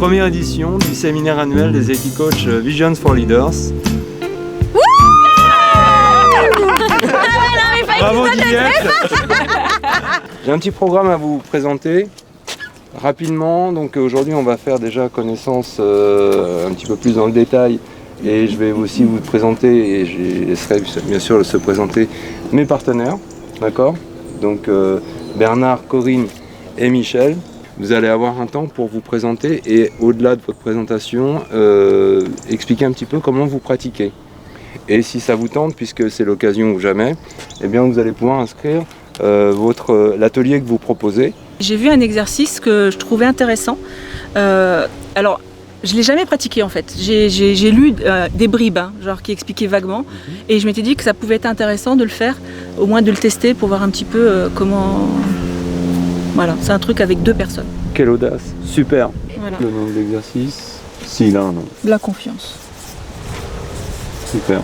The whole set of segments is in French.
première édition du séminaire annuel des Equicoach Visions for Leaders. Bravo Juliette. J'ai un petit programme à vous présenter rapidement. Donc aujourd'hui on va faire déjà connaissance un petit peu plus dans le détail et je vais aussi vous présenter et je laisserai bien sûr se présenter mes partenaires. D'accord ? Donc Bernard, Corinne et Michel. Vous allez avoir un temps pour vous présenter et au-delà de votre présentation, expliquer un petit peu comment vous pratiquez. Et si ça vous tente, puisque c'est l'occasion ou jamais, eh bien vous allez pouvoir inscrire l'atelier que vous proposez. J'ai vu un exercice que je trouvais intéressant. Alors, je ne l'ai jamais pratiqué en fait. J'ai lu des bribes, genre qui expliquaient vaguement. Et je m'étais dit que ça pouvait être intéressant de le faire, au moins de le tester pour voir un petit peu comment... Voilà, c'est un truc avec 2 personnes. Quelle audace, super. Voilà. Le nom de l'exercice, si là, non. La confiance Super.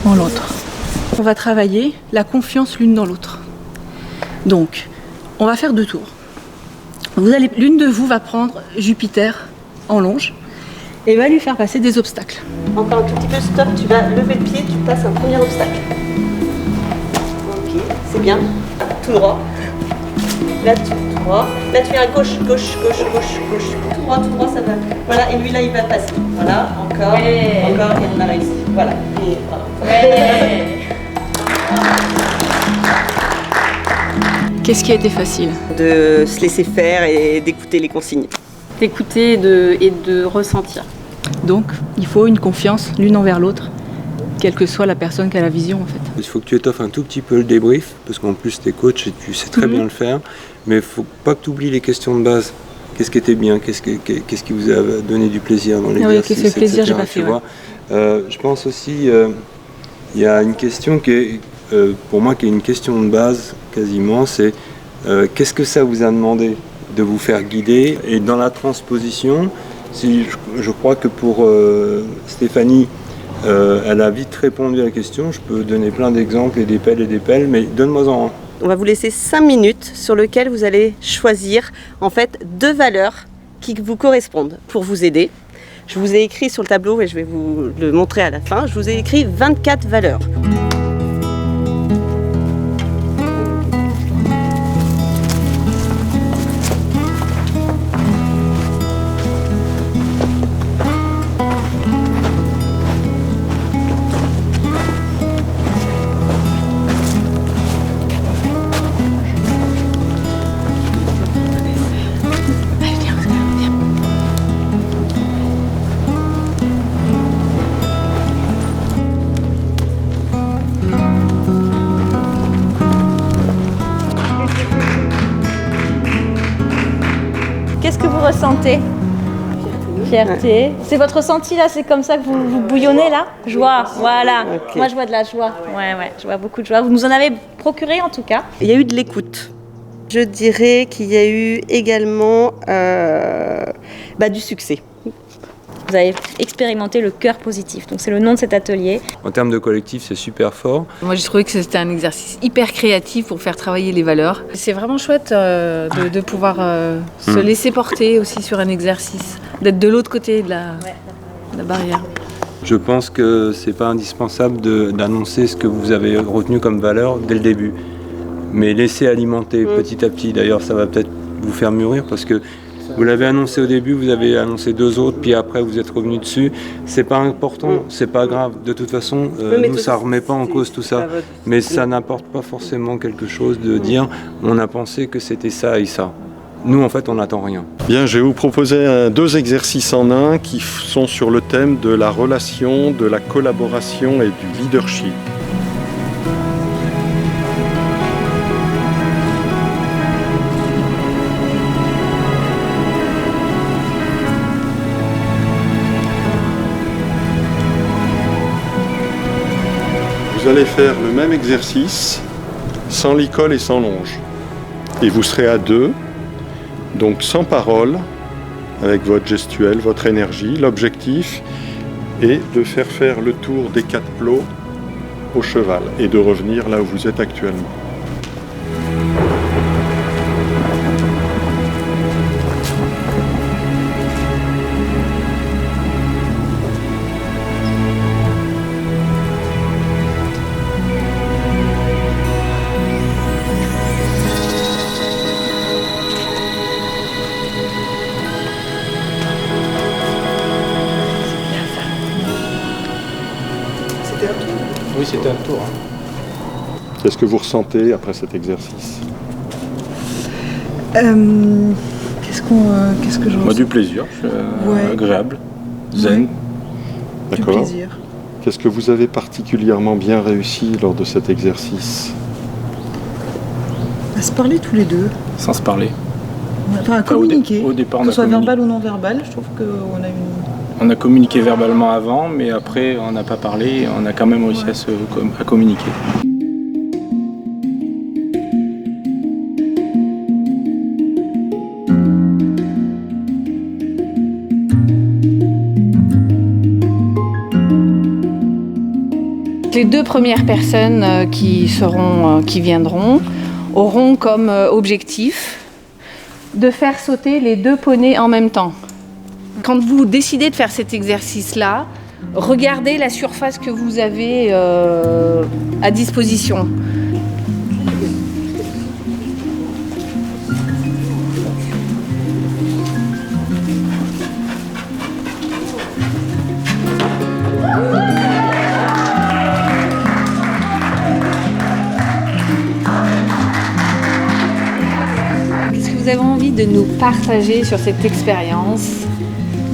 en l'autre. On va travailler la confiance l'une dans l'autre. Donc, on va faire 2 tours. L'une de vous va prendre Jupiter en longe et va lui faire passer des obstacles. Encore un tout petit peu, stop, tu vas lever le pied, tu passes un premier obstacle. Ok, c'est bien. Tout droit. Là, tout droit. Là, tu viens à gauche, gauche, gauche, gauche, gauche. Tout droit, ça va. Voilà, et lui là, il va passer. Voilà, encore, encore, et on a réussi. Voilà. Et voilà. Qu'est-ce qui a été facile ? De se laisser faire et d'écouter les consignes. D'écouter et de ressentir. Donc, il faut une confiance l'une envers l'autre, quelle que soit la personne qui a la vision en fait. Il faut que tu étoffes un tout petit peu le débrief, parce qu'en plus tu es coach et tu sais très bien le faire, mais il ne faut pas que tu oublies les questions de base. Qu'est-ce qui était bien, qu'est-ce qui vous a donné du plaisir dans l'exercice, oui, qu'est-ce que le plaisir, j'ai pas fait. Je pense aussi, il y a une question qui est, pour moi, qui est une question de base quasiment, c'est qu'est-ce que ça vous a demandé de vous faire guider ? Et dans la transposition, je crois que pour Stéphanie, elle a vite répondu à la question. Je peux donner plein d'exemples et des pelles, mais donne-moi-en un. On va vous laisser 5 minutes sur lesquelles vous allez choisir en fait 2 valeurs qui vous correspondent pour vous aider. Je vous ai écrit sur le tableau et je vais vous le montrer à la fin. Je vous ai écrit 24 valeurs. Qu'est-ce que vous ressentez ? Fierté. C'est votre ressenti là, c'est comme ça que vous bouillonnez là ? Joie, voilà. Okay. Moi je vois de la joie. Ouais, je vois beaucoup de joie. Vous nous en avez procuré en tout cas. Il y a eu de l'écoute. Je dirais qu'il y a eu également du succès. Vous avez expérimenté le cœur positif. Donc c'est le nom de cet atelier. En termes de collectif, c'est super fort. Moi, j'ai trouvé que c'était un exercice hyper créatif pour faire travailler les valeurs. C'est vraiment chouette de pouvoir se laisser porter aussi sur un exercice, d'être de l'autre côté de la barrière. Je pense que c'est pas indispensable d'annoncer ce que vous avez retenu comme valeur dès le début, mais laisser alimenter petit à petit. D'ailleurs, ça va peut-être vous faire mûrir parce que vous l'avez annoncé au début, vous avez annoncé 2 autres, puis après vous êtes revenu dessus. C'est pas important, c'est pas grave. De toute façon, nous ça remet pas en cause tout ça, mais ça n'apporte pas forcément quelque chose de dire on a pensé que c'était ça et ça. Nous en fait on n'attend rien. Bien, je vais vous proposer 2 exercices en un qui sont sur le thème de la relation, de la collaboration et du leadership. Vous allez faire le même exercice sans licol et sans longe. Et vous serez à 2, donc sans parole, avec votre gestuelle, votre énergie. L'objectif est de faire le tour des 4 plots au cheval et de revenir là où vous êtes actuellement. Oui, c'était un tour. Qu'est-ce que vous ressentez après cet exercice? Qu'est-ce que je Moi, ressens? du plaisir, agréable, zen. Du D'accord. plaisir. Qu'est-ce que vous avez particulièrement bien réussi lors de cet exercice? À se parler tous les deux. Sans se parler. Enfin, à Enfin, communiquer. au départ, on que a ce soit communiqué. verbal ou non verbal, je trouve qu'on a une... On a communiqué verbalement avant, mais après, on n'a pas parlé. On a quand même réussi à communiquer. Les 2 premières personnes qui viendront auront comme objectif de faire sauter les 2 poneys en même temps. Quand vous décidez de faire cet exercice-là, regardez la surface que vous avez à disposition. Qu'est-ce que vous avez envie de nous partager sur cette expérience,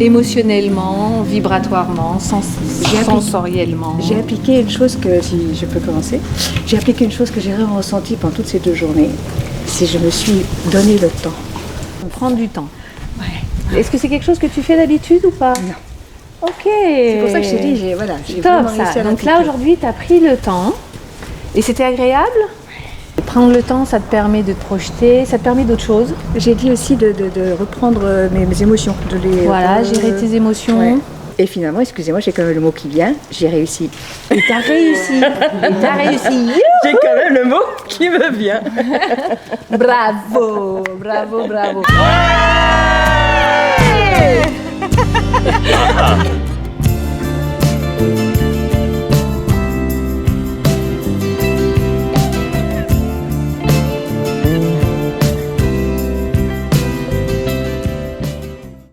émotionnellement, vibratoirement, sensoriellement? J'ai appliqué une chose que, si je peux commencer, j'ai appliqué une chose que j'ai vraiment ressentie pendant toutes ces 2 journées, c'est que je me suis donné le temps. Prendre du temps. Ouais. Est-ce que c'est quelque chose que tu fais d'habitude ou pas? Non. Ok. C'est pour ça que je t'ai dit, j'ai Top vraiment réussi ça. à Donc là l'appliquer. aujourd'hui tu as pris le temps et c'était agréable. Prendre le temps, ça te permet de te projeter, ça te permet d'autres choses. J'ai dit aussi de reprendre mes émotions, de les... Voilà, gérer tes émotions. Ouais. Et finalement, excusez-moi, j'ai quand même le mot qui vient, j'ai réussi. Et t'as réussi. Et t'as réussi. J'ai quand même le mot qui me vient. Bravo, bravo, bravo. Ouais.